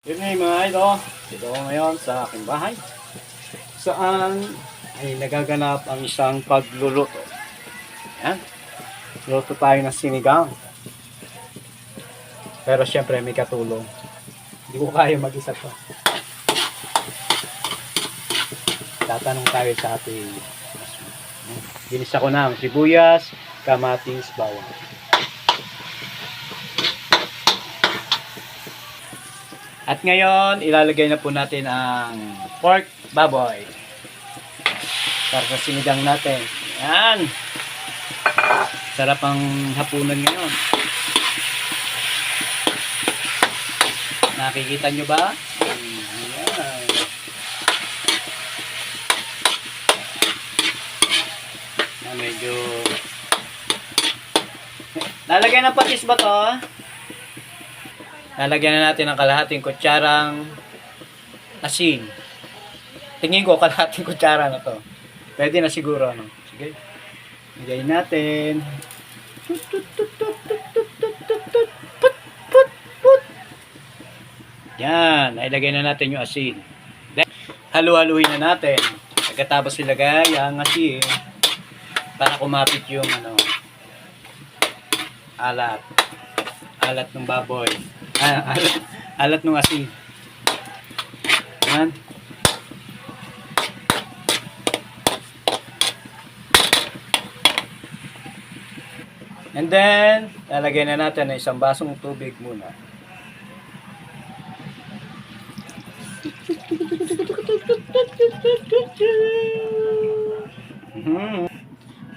Good evening mga idol. Dito ako ngayon sa aking bahay. Saan ay nagaganap ang isang pagluluto. Yan. Luto tayo ng sinigang. Pero syempre may katulong. Hindi ko kaya mag-isa to. Tatanong tayo sa ating ginisa ko na sibuyas, kamatis, bawang. At ngayon, ilalagay na po natin ang pork baboy para sa sinigang natin. Yan. Sarap ang hapunan ngayon. Nakikita nyo ba? Yan. Na medyo lalagyan ng patis ba to? Lalagyan na natin ng kalahating kutsarang asin. Tingin ko kalahating kutsara na to. Pwede na siguro, ano? Sige. Lagay natin. Yan. Ilagay na natin yung asin. Halu-haluin na natin. Pagkatapos ilagay ang asin para kumapit yung alat. Alat ng baboy. Alat ng asin. Yan. And then, lalagyan na natin ng isang basong tubig muna.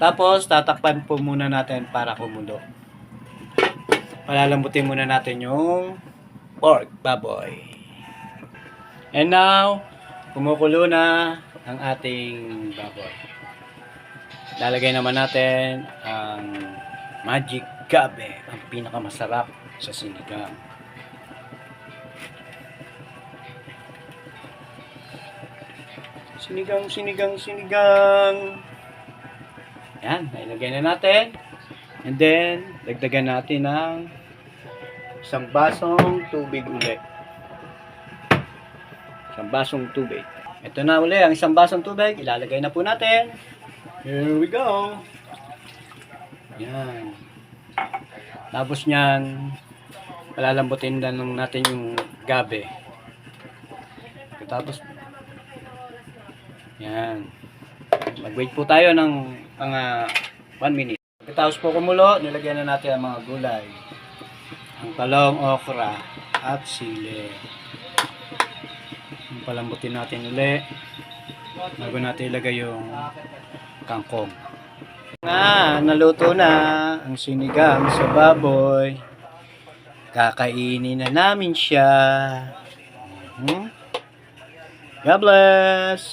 Tapos, tatakpan po muna natin para kumulo. Palalambutin muna natin yung pork baboy. And now, kumukulo na ang ating baboy. Lalagay naman natin ang magic gabe, ang pinakamasarap sa sinigang. Sinigang. Yan, nailagay na natin. And then, dagdagan natin ng isang basong tubig ulit. Isang basong tubig. Ito na uli ang isang basong tubig. Ilalagay na po natin. Here we go. Yan. Tapos niyan, palalambutin na lang natin yung gabe. Tapos, yan. Mag-wait po tayo ng mga 1 minute. Tapos po kumulo, nilagyan na natin ang mga gulay. Ang talong, okra, at sili. Palambutin natin ulit. Bago natin ilagay yung kangkong. Naluto na ang sinigang sa baboy. Kakainin na namin siya. God bless!